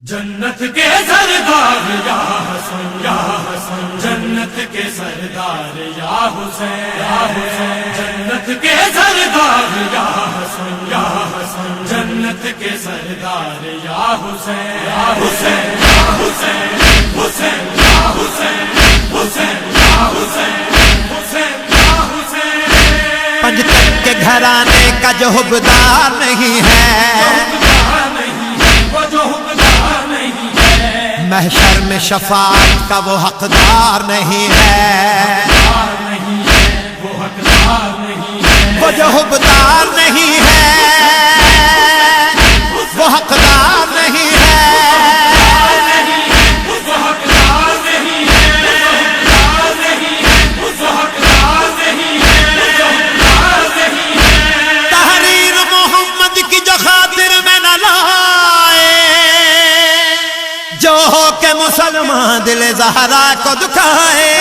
جنت کے سردار یا حسن یا حسن، جنت کے سردار یا حسین یا حسین، جنت کے سردار یا حسن یا حسن، جنت کے سردار یا حسین یا حسین یا حسین، حسین یا حسین، حسین یا حسین، حسین یا حسین۔ پنج تخت کے گھرانے کا جو حقدار نہیں ہے، محشر میں شفاعت کا وہ حقدار نہیں ہے، وہ جو حقدار نہیں ہے وہ حقدار نہیں ہے۔ تحریر محمد کی جو خاطر میں نہ لائے، جو ہو کہ مسلمان دل زہرا کو دکھائے،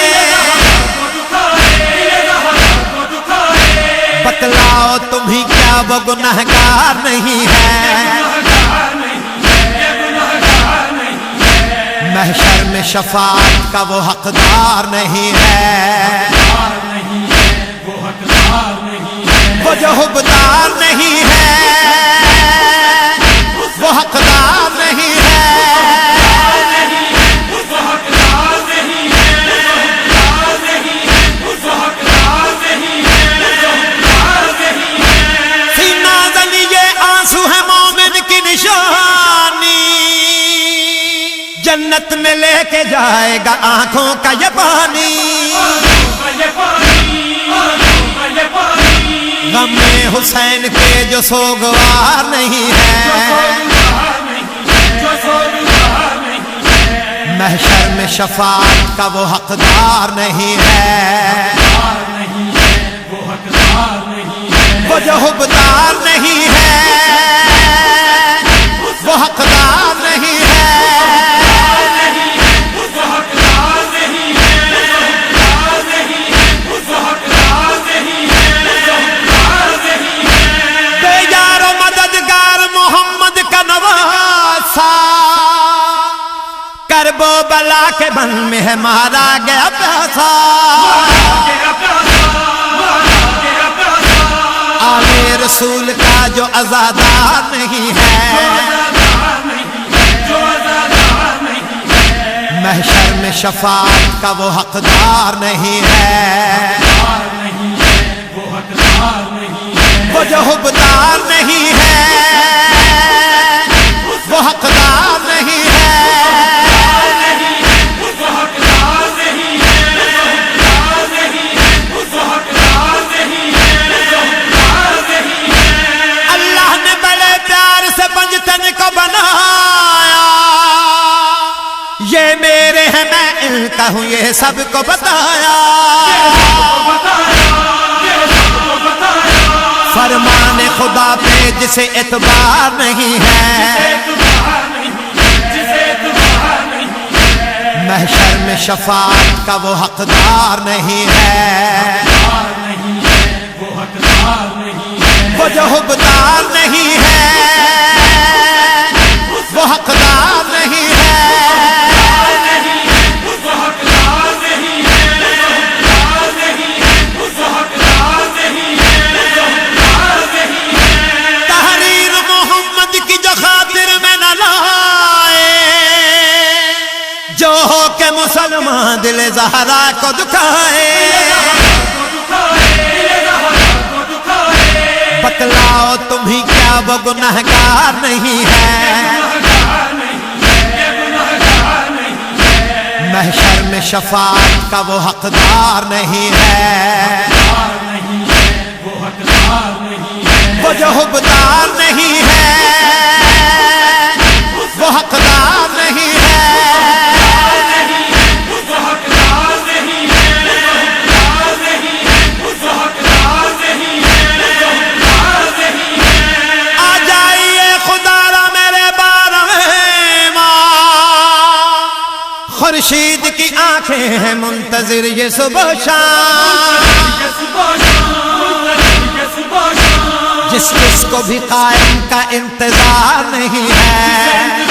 بتلاؤ تمہیں کیا وہ گنہگار نہیں ہے؟ محشر میں شفاعت کا وہ حقدار نہیں ہے، وہ جو حقدار نہیں ہے وہ حقدار نہیں ہے۔ جنت میں لے کے جائے گا آنکھوں کا یہ پانی، غم حسین کے جو سوگوار نہیں ہے، محشر میں شفاعت کا وہ حقدار نہیں ہے، وہ جو حقدار نہیں ہے وہ حقدار نہیں ہے۔ کرب و بلا کے بن میں ہے مارا گیا پیاسا، آل رسول کا جو عزادار نہیں ہے، محشر میں شفاعت کا وہ حقدار نہیں ہے، وہ جو حقدار نہیں ہے وہ حقدار نہیں ہے۔ یہ میرے ہیں میں ان کا ہوں یہ سب کو بتایا، فرمان خدا پہ جسے اعتبار نہیں ہے، محشر میں شفاعت کا وہ حقدار نہیں ہے، وہ جو حقدار نہیں ہے وہ حقدار نہیں ہے۔ تحریر محمد کی جو خاطر میں نہ لائے، جو ہو کہ مسلمان دل زہرا کو دکھائے، بتلاؤ تمہیں کیا وہ گنہگار نہیں ہے؟ محشر میں شفاعت کا وہ حقدار نہیں ہے، وہ جو حقدار نہیں ہے وہ حقدار نہیں ہے۔ خورشید کی آنکھیں ہیں منتظر یہ صبح شام، جس کو بھی قائم کا انتظار نہیں ہے،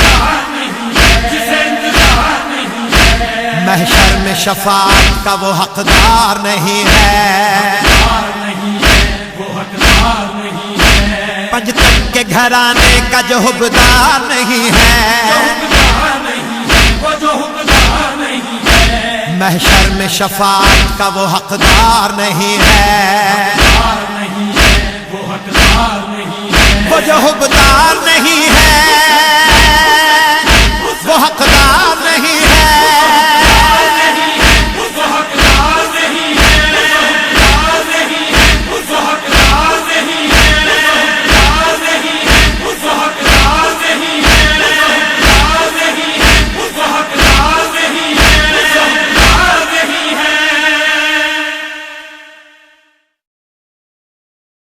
شفاعت کا وہ حقدار نہیں ہے، وہ حقدار نہیں ہے، پنجتن کے گھرانے کا جو حقدار نہیں ہے، وہ جو حقدار نہیں ہے، محشر میں شفاعت کا وہ حقدار نہیں ہے، وہ حقدار نہیں ہے، وہ جو حقدار نہیں ہے،